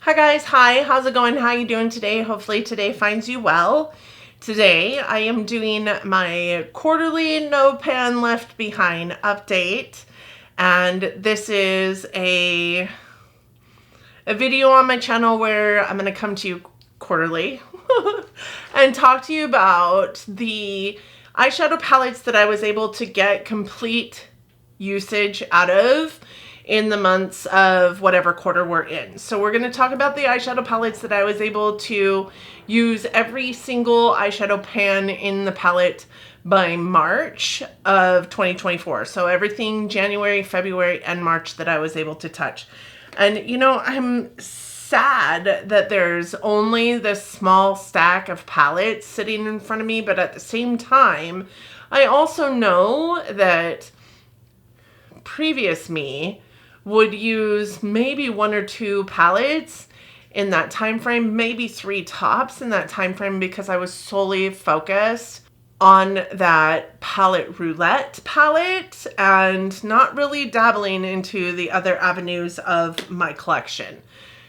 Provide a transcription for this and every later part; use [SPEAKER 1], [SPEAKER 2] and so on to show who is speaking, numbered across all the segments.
[SPEAKER 1] Hi guys, hi, how's it going? How you doing today? Hopefully today finds you well. Today I am doing my quarterly No Pan Left Behind update, and this is a video on my channel where I'm going to come to you quarterly and talk to you about the eyeshadow palettes that I was able to get complete usage out of in the months of whatever quarter we're in. So we're going to talk about the eyeshadow palettes that I was able to use every single eyeshadow pan in the palette by March of 2024. So everything January, February, and March that I was able to touch. And you know, I'm sad that there's only this small stack of palettes sitting in front of me, but at the same time, I also know that previous me would use maybe one or two palettes in that time frame, maybe three tops in that time frame, because I was solely focused on that palette roulette palette and not really dabbling into the other avenues of my collection.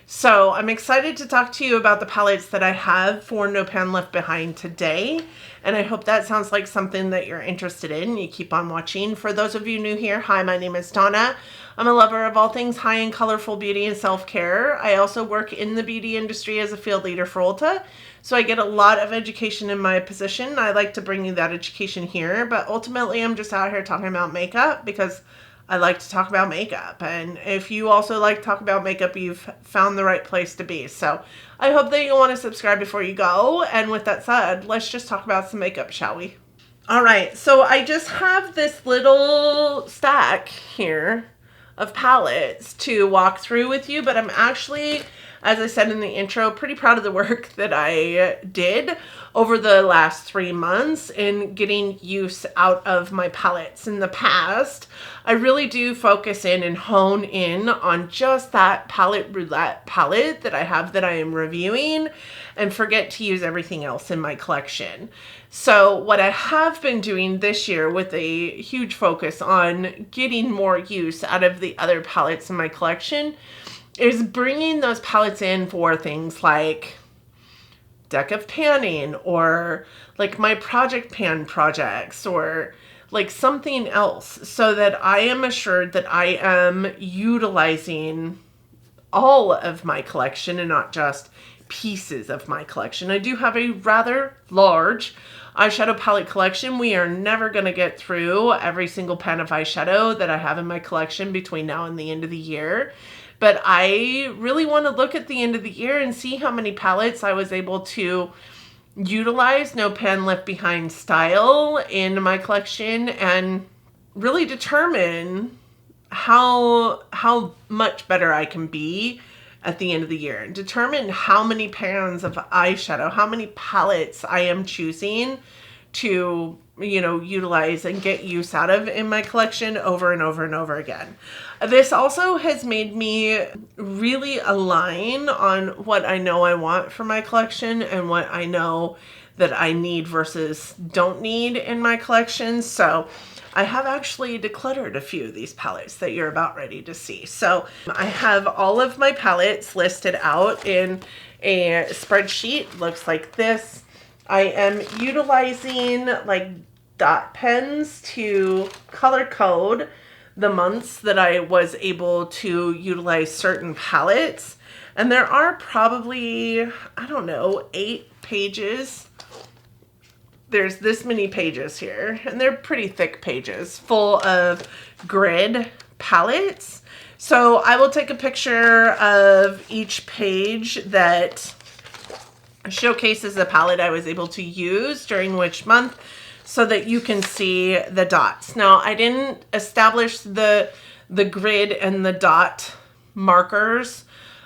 [SPEAKER 1] So I'm excited to talk to you about the palettes that I have for No Pan Left Behind today. And I hope that sounds like something that you're interested in. You keep on watching. For those of you new here, hi, my name is Donna. I'm a lover of all things high and colorful beauty and self-care. I also work in the beauty industry as a field leader for Ulta. So I get a lot of education in my position. I like to bring you that education here, but ultimately I'm just out here talking about makeup because I like to talk about makeup. And if you also like to talk about makeup, you've found the right place to be. So I hope that you want to subscribe before you go. And with that said, let's just talk about some makeup, shall we? All right, so I just have this little stack here of palettes to walk through with you, but I'm actually, as I said in the intro, pretty proud of the work that I did over the last 3 months in getting use out of my palettes. In the past, I really do focus in and hone in on just that palette roulette palette that I have that I am reviewing and forget to use everything else in my collection. So what I have been doing this year with a huge focus on getting more use out of the other palettes in my collection is bringing those palettes in for things like deck of panning or like my project pan projects or like something else, so that I am assured that I am utilizing all of my collection and not just pieces of my collection. I do have a rather large eyeshadow palette collection. We are never going to get through every single pan of eyeshadow that I have in my collection between now and the end of the year. But I really want to look at the end of the year and see how many palettes I was able to utilize No Pan Left Behind style in my collection and really determine how much better I can be at the end of the year, and determine how many pans of eyeshadow, how many palettes I am choosing to, you know, utilize and get use out of in my collection over and over and over again. This also has made me really align on what I know I want for my collection and what I know that I need versus don't need in my collection. So I have actually decluttered a few of these palettes that you're about ready to see. So I have all of my palettes listed out in a spreadsheet. Looks like this. I am utilizing like dot pens to color code the months that I was able to utilize certain palettes. And there are probably, I don't know, 8 pages. There's this many pages here, and they're pretty thick pages full of grid palettes. So I will take a picture of each page that showcases the palette I was able to use during which month, so that you can see the dots. Now, I didn't establish the grid and the dot markers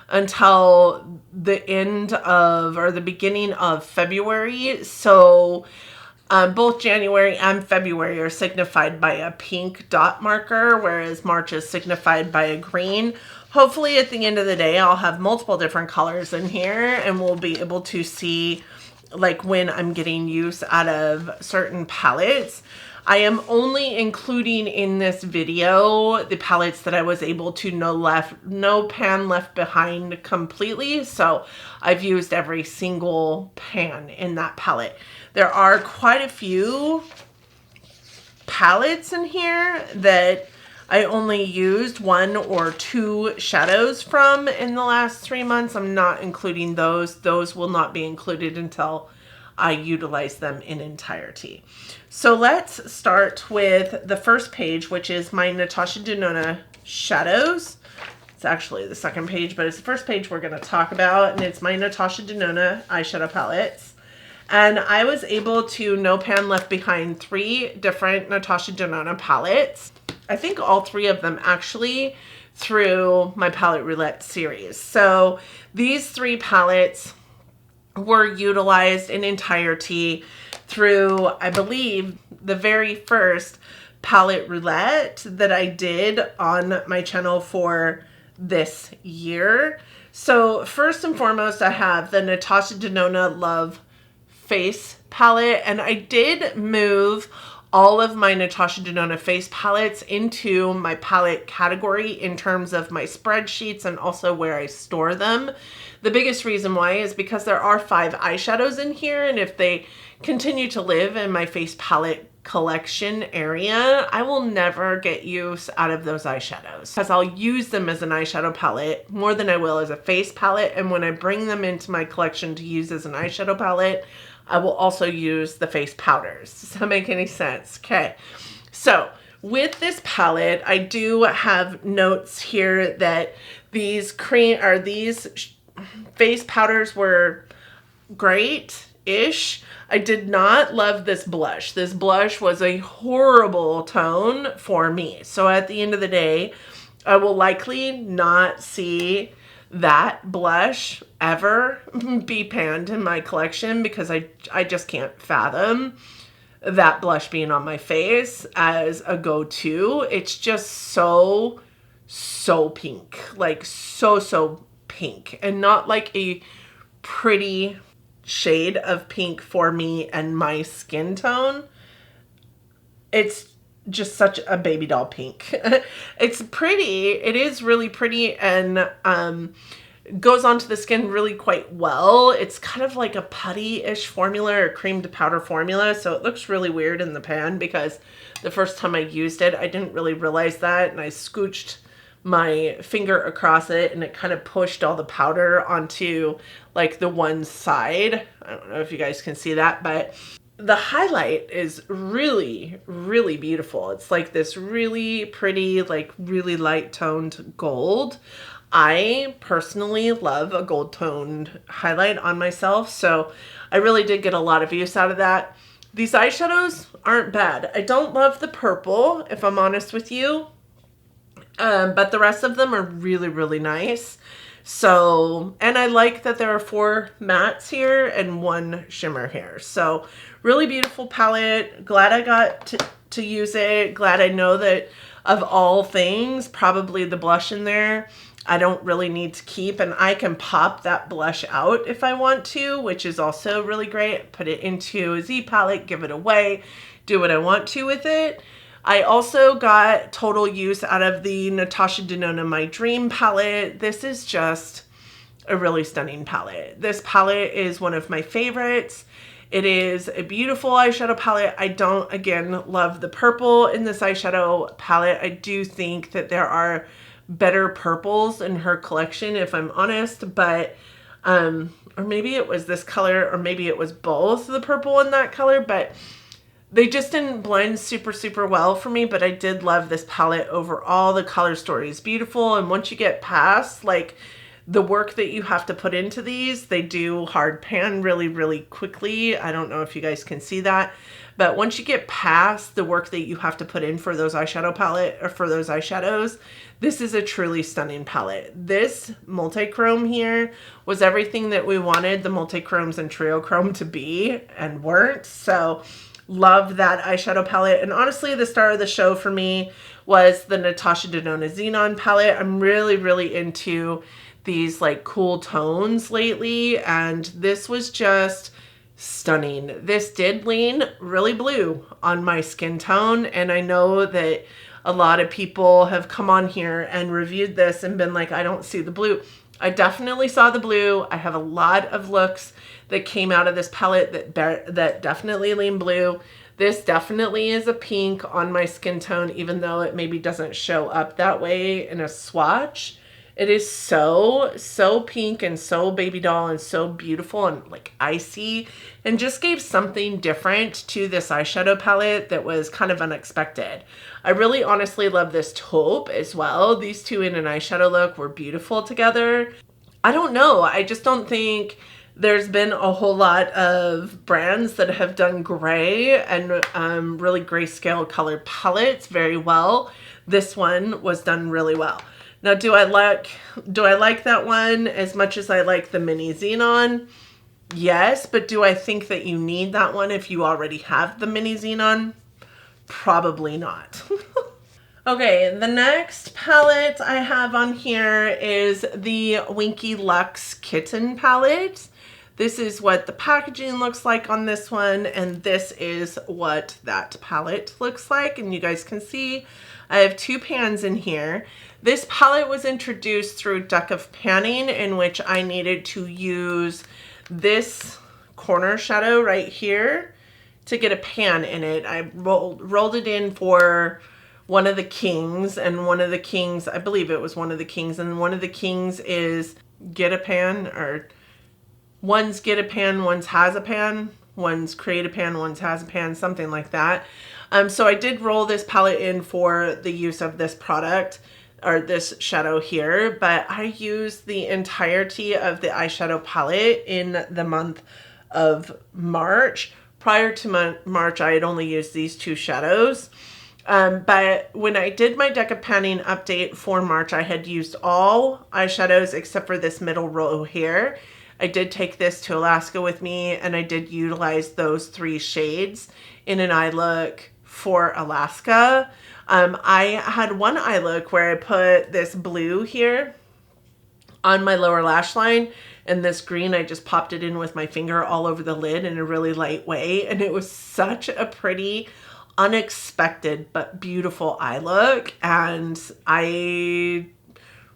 [SPEAKER 1] until the end of, or the beginning of February. So both January and February are signified by a pink dot marker, whereas March is signified by a green. Hopefully at the end of the day, I'll have multiple different colors in here and we'll be able to see like when I'm getting use out of certain palettes. I am only including in this video the palettes that I was able to no pan left behind completely. So I've used every single pan in that palette. There are quite a few palettes in here that I only used 1 or 2 shadows from in the last 3 months. I'm not including those. Those will not be included until I utilize them in entirety. So let's start with the first page, which is my Natasha Denona shadows. It's actually the second page, but it's the first page we're going to talk about, and it's my Natasha Denona eyeshadow palettes. And I was able to no pan left behind 3 different Natasha Denona palettes. I think all 3 of them actually through my Palette Roulette series. So these 3 palettes were utilized in entirety through, I believe, the very first Palette Roulette that I did on my channel for this year. So first and foremost, I have the Natasha Denona Love Face palette, and I did move all of my Natasha Denona face palettes into my palette category in terms of my spreadsheets and also where I store them. The biggest reason why is because there are 5 eyeshadows in here, and if they continue to live in my face palette collection area, I will never get use out of those eyeshadows because I'll use them as an eyeshadow palette more than I will as a face palette. And when I bring them into my collection to use as an eyeshadow palette, I will also use the face powders. Does that make any sense? Okay. So with this palette, I do have notes here that these face powders were great-ish. I did not love this blush. This blush was a horrible tone for me. So at the end of the day, I will likely not see that blush ever be panned in my collection because I just can't fathom that blush being on my face as a go-to. It's just so pink, like so pink, and not like a pretty shade of pink for me and my skin tone. It's just such a baby doll pink. It's pretty. It is really pretty, and goes onto the skin really quite well. It's kind of like a putty-ish formula or cream to powder formula, so it looks really weird in the pan because the first time I used it, I didn't really realize that, and I scooched my finger across it and it kind of pushed all the powder onto like the one side. I don't know if you guys can see that, but the highlight is really beautiful. It's like this really pretty, like really light toned gold. I personally love a gold toned highlight on myself, so I really did get a lot of use out of that. These eyeshadows aren't bad. I don't love the purple, if I'm honest with you, but the rest of them are really nice. So, and I like that there are 4 mattes here and 1 shimmer here. So really beautiful palette. Glad I got to use it. Glad I know that of all things, probably the blush in there, I don't really need to keep, and I can pop that blush out if I want to, which is also really great. Put it into a Z palette, give it away, do what I want to with it. I also got total use out of the Natasha Denona My Dream palette. This is just a really stunning palette. This palette is one of my favorites. It is a beautiful eyeshadow palette. I don't, again, love the purple in this eyeshadow palette. I do think that there are better purples in her collection, if I'm honest, but, or maybe it was this color, or maybe it was both the purple and that color, but they just didn't blend super well for me. But I did love this palette overall. The color story is beautiful, and once you get past like the work that you have to put into these, they do hard pan really quickly. I don't know if you guys can see that, but once you get past the work that you have to put in for those eyeshadow palette or for those eyeshadows, this is a truly stunning palette. This multi-chrome here was everything that we wanted the multi-chromes and trio chrome to be and weren't. So love that eyeshadow palette. And honestly, the star of the show for me was the Natasha Denona Xenon palette. I'm really into these like cool tones lately, and this was just stunning. This did lean really blue on my skin tone, and I know that a lot of people have come on here and reviewed this and been like, I don't see the blue. I definitely saw the blue. I have a lot of looks that came out of this palette that definitely lean blue. This definitely is a pink on my skin tone, even though it maybe doesn't show up that way in a swatch. It is so pink and so baby doll and so beautiful and like icy, and just gave something different to this eyeshadow palette that was kind of unexpected. I really honestly love this taupe as well. These two in an eyeshadow look were beautiful together. I don't know. I just don't think there's been a whole lot of brands that have done gray and really grayscale color palettes very well. This one was done really well. Now, do I like that one as much as I like the mini Xenon? Yes, but do I think that you need that one if you already have the mini Xenon? Probably not. Okay, the next palette I have on here is the Winky Kitten palette. This is what the packaging looks like on this one, and this is what that palette looks like. And you guys can see I have two pans in here. This palette was introduced through Deck of Panning, in which I needed to use this corner shadow right here to get a pan in it. I rolled it in for one of the kings, and one of the kings, I believe it was one of the kings, and one of the kings is get a pan, or one's get a pan, one's has a pan, one's create a pan, one's has a pan, something like that. So I did roll this palette in for the use of this product, or this shadow here, but I used the entirety of the eyeshadow palette in the month of March. Prior to March, I had only used these two shadows. But when I did my Deck of Panning update for March, I had used all eyeshadows except for this middle row here. I did take this to Alaska with me, and I did utilize those three shades in an eye look for Alaska. I had one eye look where I put this blue here on my lower lash line, and this green, I just popped it in with my finger all over the lid in a really light way, and it was such a pretty, unexpected but beautiful eye look. And I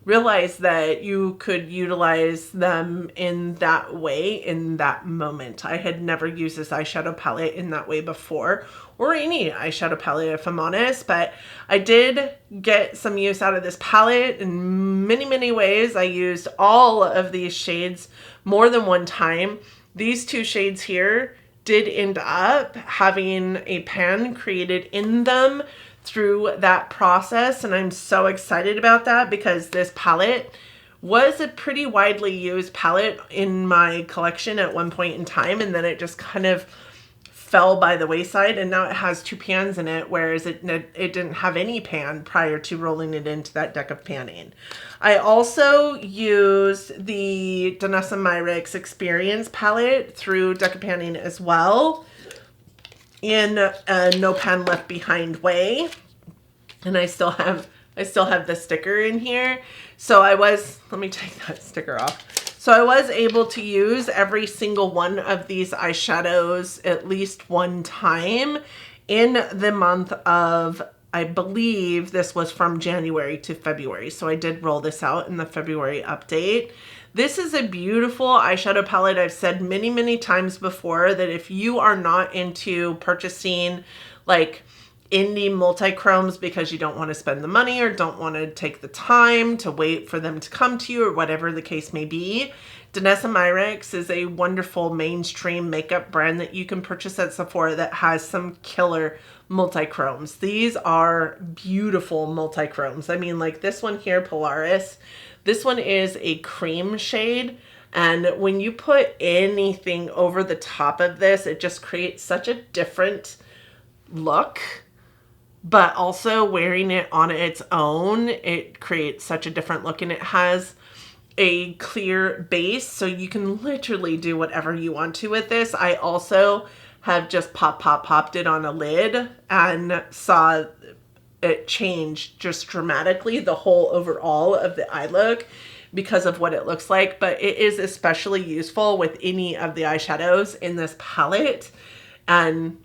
[SPEAKER 1] realized that you could utilize them in that way, in that moment. I had never used this eyeshadow palette in that way before, or any eyeshadow palette if I'm honest, but I did get some use out of this palette in many ways. I used all of these shades more than one time. These two shades here did end up having a pan created in them through that process, and I'm so excited about that because this palette was a pretty widely used palette in my collection at one point in time, and then it just kind of fell by the wayside, and now it has two pans in it, whereas it didn't have any pan prior to rolling it into that Deck of Panning. I also used the Danessa Myrix Experience palette through Deck of Panning as well, in a no pan left behind way, and I still have the sticker in here. So let me take that sticker off. So I was able to use every single one of these eyeshadows at least one time in the month of, I believe this was from January to February. So I did roll this out in the February update. This is a beautiful eyeshadow palette. I've said many times before that if you are not into purchasing like indie multi-chromes because you don't want to spend the money or don't want to take the time to wait for them to come to you or whatever the case may be, Danessa Myrix is a wonderful mainstream makeup brand that you can purchase at Sephora that has some killer multi-chromes. These are beautiful multi-chromes. I mean, like this one here, Polaris, this one is a cream shade, and when you put anything over the top of this, it just creates such a different look. But also wearing it on its own, it creates such a different look, and it has a clear base, so you can literally do whatever you want to with this. I also have just popped it on a lid and saw it change just dramatically the whole overall of the eye look. because of what it looks like, but it is especially useful with any of the eyeshadows in this palette. And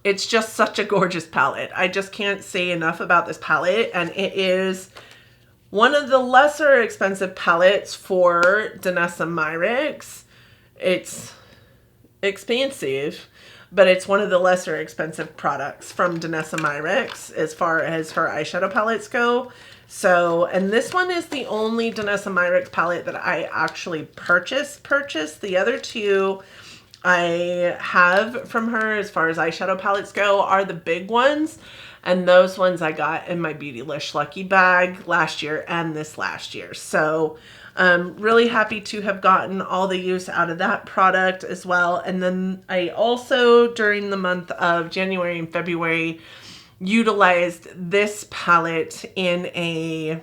[SPEAKER 1] it's just such a gorgeous palette. I just can't say enough about this palette. And it is one of the lesser expensive palettes for Danessa Myrix. It's expensive, but it's one of the lesser expensive products from Danessa Myrix as far as her eyeshadow palettes go. So, and this one is the only Danessa Myrix palette that I actually purchased. The other two I have from her as far as eyeshadow palettes go are the big ones. And those ones I got in my Beautylish Lucky Bag last year and this last year. So I'm really happy to have gotten all the use out of that product as well. And then I also, during the month of January and February, utilized this palette in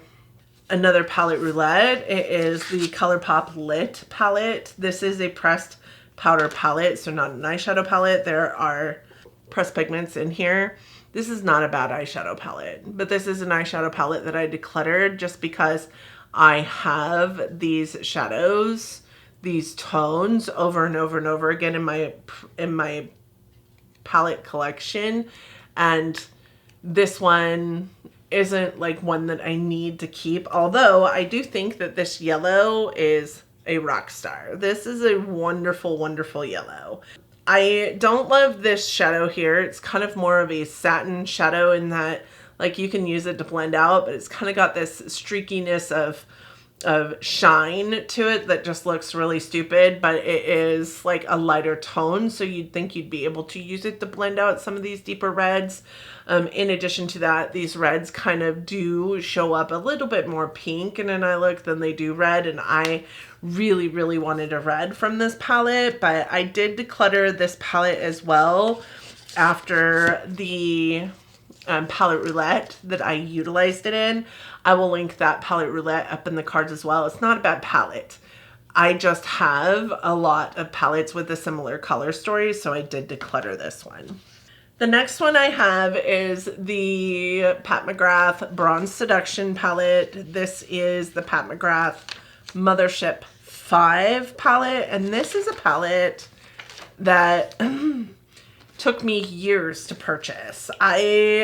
[SPEAKER 1] another palette roulette. It is the Colourpop Lit Palette. This is a pressed powder palette, so not an eyeshadow palette. There are pressed pigments in here. This is not a bad eyeshadow palette, but this is an eyeshadow palette that I decluttered just because I have these shadows, these tones over and over and over again in my palette collection, and this one isn't like one that I need to keep, although I do think that this yellow is a rock star. This is a wonderful, wonderful yellow. I don't love this shadow here. It's kind of more of a satin shadow in that, like, you can use it to blend out, but it's kind of got this streakiness of shine to it that just looks really stupid, but it is like a lighter tone, so you'd think you'd be able to use it to blend out some of these deeper reds. In addition to that, these reds kind of do show up a little bit more pink in an eye look than they do red, and I really, really wanted a red from this palette, but I did declutter this palette as well after the palette roulette that I utilized it in. I will link that palette roulette up in the cards as well. It's not a bad palette. I just have a lot of palettes with a similar color story, so I did declutter this one. The next one I have is the Pat McGrath Bronze Seduction palette. This is the Pat McGrath Mothership 5 palette, and this is a palette that took me years to purchase. I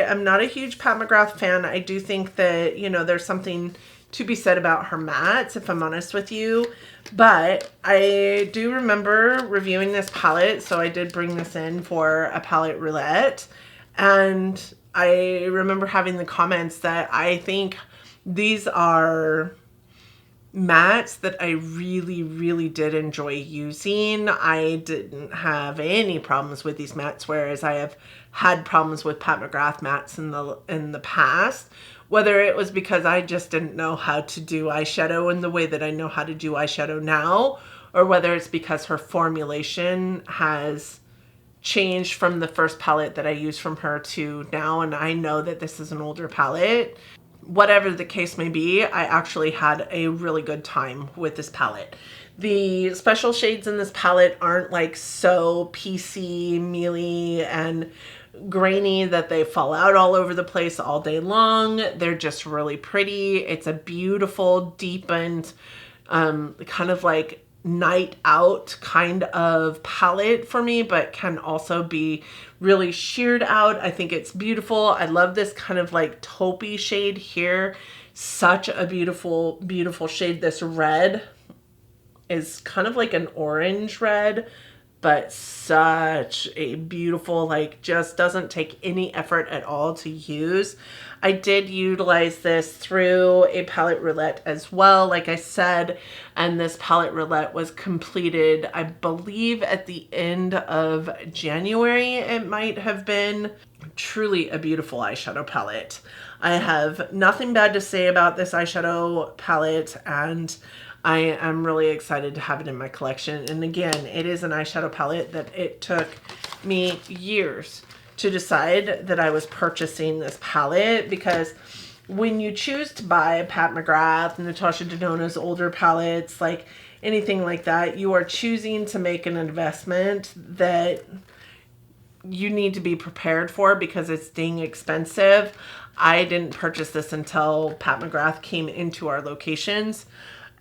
[SPEAKER 1] am not a huge Pat McGrath fan. I do think that, you know, there's something to be said about her mattes, if I'm honest with you. But I do remember reviewing this palette, so I did bring this in for a palette roulette. And I remember having the comments that I think these are mattes that I really, really did enjoy using. I didn't have any problems with these mattes, whereas I have had problems with Pat McGrath mattes in the past. Whether it was because I just didn't know how to do eyeshadow in the way that I know how to do eyeshadow now, or whether it's because her formulation has changed from the first palette that I used from her to now, and I know that this is an older palette. Whatever the case may be, I actually had a really good time with this palette. The special shades in this palette aren't like so PC, mealy, and grainy that they fall out all over the place all day long. They're just really pretty. It's a beautiful, deepened, kind of like night out kind of palette for me, but can also be really sheared out. I think it's beautiful. I love this kind of like taupey shade here. Such a beautiful, beautiful shade. This red is kind of like an orange red, but such a beautiful, like, just doesn't take any effort at all to use. I did utilize this through a palette roulette as well, like I said, and this palette roulette was completed, I believe, at the end of January, it might have been. Truly a beautiful eyeshadow palette. I have nothing bad to say about this eyeshadow palette, and I am really excited to have it in my collection. And again, it is an eyeshadow palette that it took me years to decide that I was purchasing this palette, because when you choose to buy Pat McGrath, Natasha Denona's older palettes, like anything like that, you are choosing to make an investment that you need to be prepared for because it's dang expensive. I didn't purchase this until Pat McGrath came into our locations.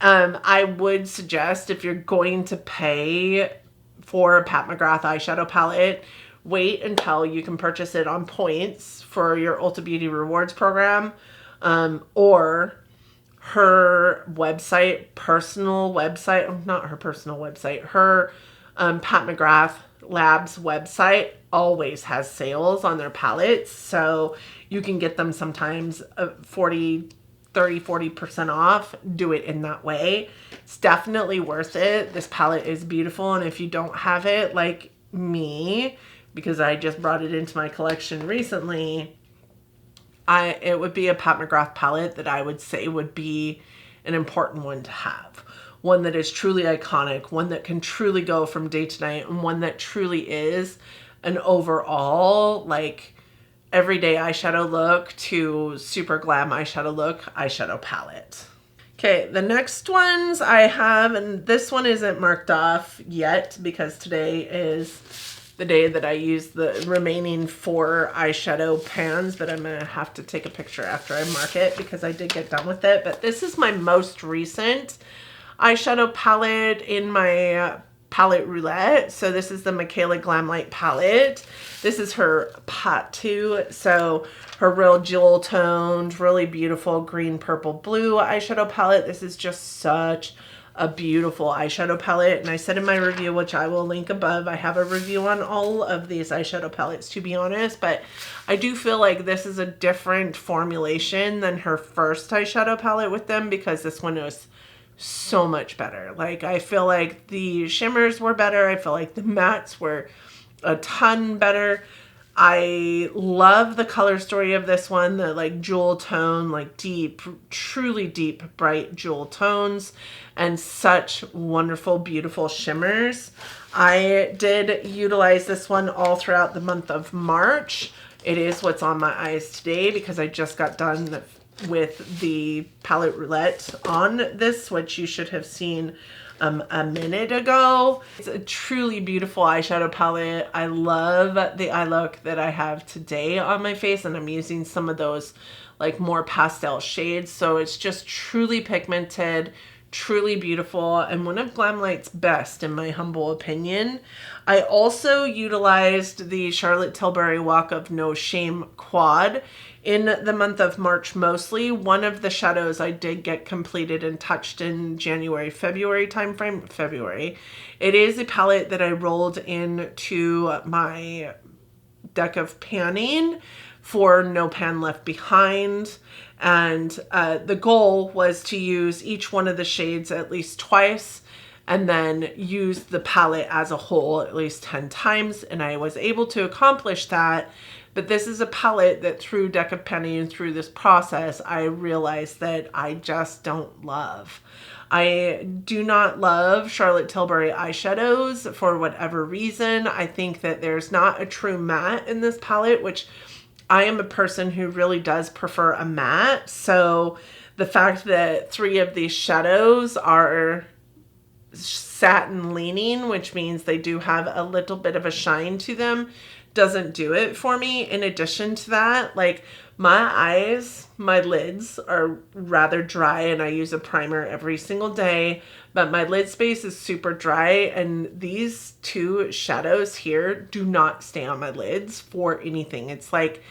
[SPEAKER 1] I would suggest if you're going to pay for a Pat McGrath eyeshadow palette, wait until you can purchase it on points for your Ulta Beauty Rewards program, or her website, not her personal website, her Pat McGrath Labs website always has sales on their palettes, so you can get them sometimes 40% off. Do it in that way. It's definitely worth it. This palette is beautiful, and if you don't have it like me, because I just brought it into my collection recently, it would be a Pat McGrath palette that I would say would be an important one to have. One that is truly iconic, one that can truly go from day to night, and one that truly is an overall, like, everyday eyeshadow look to super glam eyeshadow look eyeshadow palette. Okay, the next ones I have, and this one isn't marked off yet because today is the day that I use the remaining 4 eyeshadow pans, but I'm gonna have to take a picture after I mark it because I did get done with it. But this is my most recent eyeshadow palette in my palette roulette. So this is the Michaela Glamlight palette. This is her Patto, so her real jewel toned, really beautiful green, purple, blue eyeshadow palette. This is just such a beautiful eyeshadow palette, and I said in my review, which I will link above, I have a review on all of these eyeshadow palettes, to be honest, but I do feel like this is a different formulation than her first eyeshadow palette with them, because this one was so much better. Like, I feel like the shimmers were better. I feel like the mattes were a ton better. I love the color story of this one, the like jewel tone, like deep, truly deep, bright jewel tones, and such wonderful, beautiful shimmers. I did utilize this one all throughout the month of March. It is what's on my eyes today because I just got done with the palette roulette on this, which you should have seen a minute ago. It's a truly beautiful eyeshadow palette. I love the eye look that I have today on my face, and I'm using some of those like more pastel shades, so it's just truly pigmented, truly beautiful, and one of Glamlight's best in my humble opinion. I also utilized the Charlotte Tilbury Walk of No Shame quad in the month of March mostly. One of the shadows I did get completed and touched in January, February timeframe. February. It is a palette that I rolled into my deck of panning for No Pan Left Behind. And the goal was to use each one of the shades at least twice and then use the palette as a whole at least 10 times. And I was able to accomplish that. But this is a palette that through deck of penny and through this process, I realized that I just don't love. I do not love Charlotte Tilbury eyeshadows for whatever reason. I think that there's not a true matte in this palette, which I am a person who really does prefer a matte. So the fact that 3 of these shadows are satin leaning, which means they do have a little bit of a shine to them, doesn't do it for me. In addition to that, like my eyes, my lids are rather dry, and I use a primer every single day, but my lid space is super dry, and these 2 shadows here do not stay on my lids for anything. It's like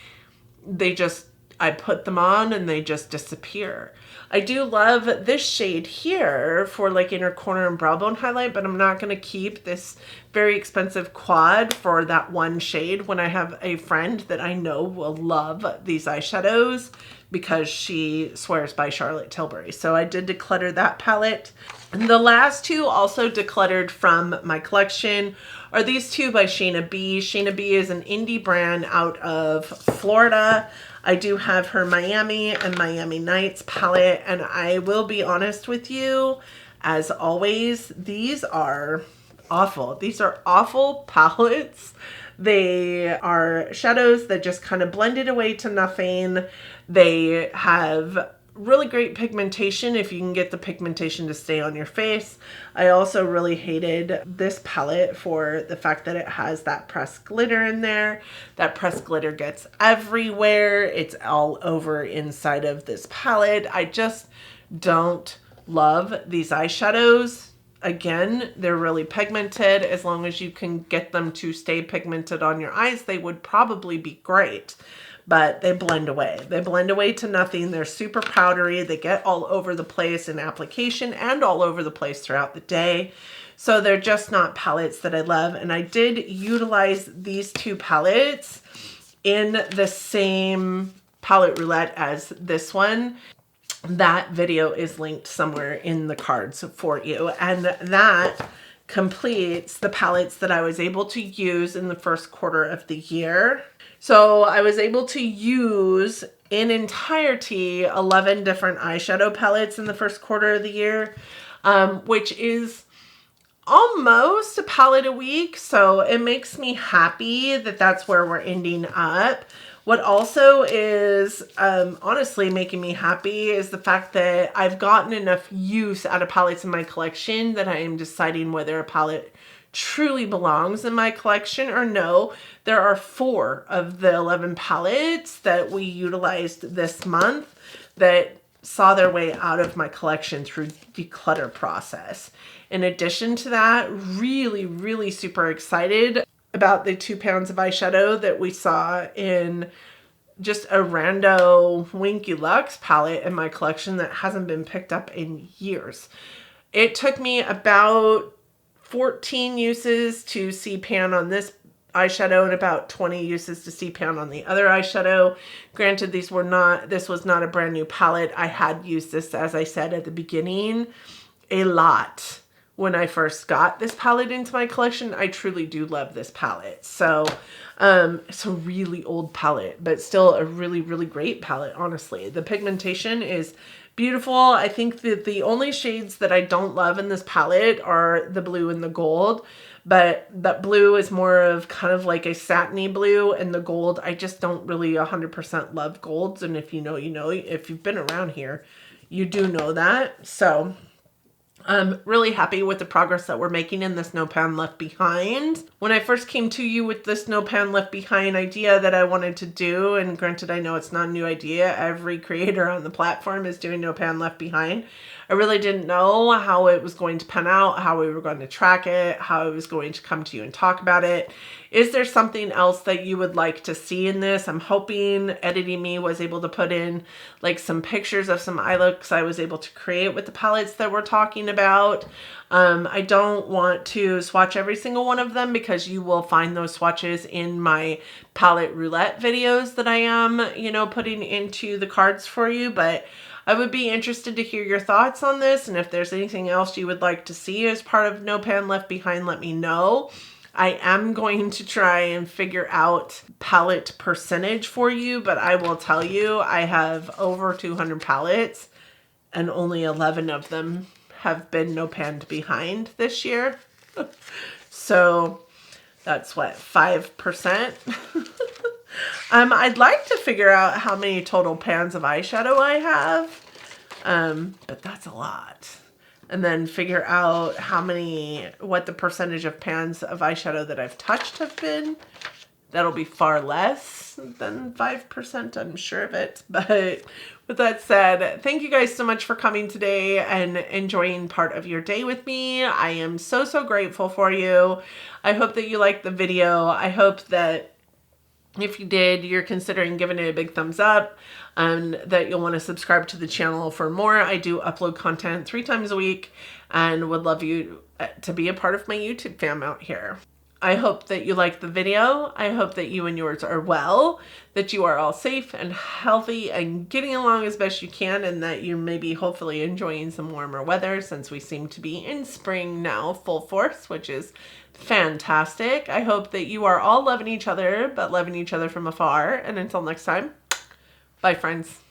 [SPEAKER 1] I put them on and they just disappear. I do love this shade here for like inner corner and brow bone highlight, but I'm not going to keep this very expensive quad for that one shade when I have a friend that I know will love these eyeshadows because she swears by Charlotte Tilbury. So I did declutter that palette. And the last 2 also decluttered from my collection are these 2 by Shaya B. Shaya B is an indie brand out of Florida. I do have her Miami and Miami Nights palette, and I will be honest with you, as always, these are awful. These are awful palettes. They are shadows that just kind of blended away to nothing. They have really great pigmentation if you can get the pigmentation to stay on your face. I also really hated this palette for the fact that it has that pressed glitter in there. That pressed glitter gets everywhere. It's all over inside of this palette. I just don't love these eyeshadows. Again, they're really pigmented. As long as you can get them to stay pigmented on your eyes, they would probably be great. But they blend away. They blend away to nothing. They're super powdery. They get all over the place in application and all over the place throughout the day. So they're just not palettes that I love. And I did utilize these two palettes in the same palette roulette as this one. That video is linked somewhere in the cards for you. And that completes the palettes that I was able to use in the first quarter of the year. So I was able to use in entirety 11 different eyeshadow palettes in the first quarter of the year, which is almost a palette a week. So it makes me happy that that's where we're ending up. What also is honestly making me happy is the fact that I've gotten enough use out of palettes in my collection that I am deciding whether a palette truly belongs in my collection or no. There are 4 of the 11 palettes that we utilized this month that saw their way out of my collection through declutter process. In addition to that, really super excited about the 2 pounds of eyeshadow that we saw in just a rando Winky Luxe palette in my collection that hasn't been picked up in years. It took me about 14 uses to see pan on this eyeshadow and about 20 uses to see pan on the other eyeshadow. Granted, this was not a brand new palette. I had used this, as I said at the beginning, a lot when I first got this palette into my collection. I truly do love this palette. So it's a really old palette, but still a really great palette, honestly. The pigmentation is beautiful. I think that the only shades that I don't love in this palette are the blue and the gold, but that blue is more of kind of like a satiny blue, and the gold, I just don't really 100% love golds. And if you know, you know. If you've been around here, you do know that. So I'm really happy with the progress that we're making in this No Pan Left Behind. When I first came to you with this No Pan Left Behind idea that I wanted to do, and granted, I know it's not a new idea. Every creator on the platform is doing No Pan Left Behind. I really didn't know how it was going to pan out, how we were going to track it, how I was going to come to you and talk about it. Is there something else that you would like to see in this? I'm hoping Editing Me was able to put in like some pictures of some eye looks I was able to create with the palettes that we're talking about. I don't want to swatch every single one of them because you will find those swatches in my palette roulette videos that I am, putting into the cards for you. But I would be interested to hear your thoughts on this, and if there's anything else you would like to see as part of No Pan Left Behind, let me know. I am going to try and figure out palette percentage for you, but I will tell you I have over 200 palettes and only 11 of them have been No Panned Behind this year. So that's what, 5%? I'd like to figure out how many total pans of eyeshadow I have, but that's a lot. And then figure out what the percentage of pans of eyeshadow that I've touched have been. That'll be far less than 5%, I'm sure of it. But with that said, thank you guys so much for coming today and enjoying part of your day with me. I am so grateful for you. I hope that you liked the video. I hope that if you did, you're considering giving it a big thumbs up, and that you'll want to subscribe to the channel for more. I do upload content 3 times a week and would love you to be a part of my YouTube fam out here. I hope that you liked the video. I hope that you and yours are well, that you are all safe and healthy and getting along as best you can, and that you're maybe hopefully enjoying some warmer weather since we seem to be in spring now full force, which is fantastic. I hope that you are all loving each other, but loving each other from afar. And until next time, bye friends.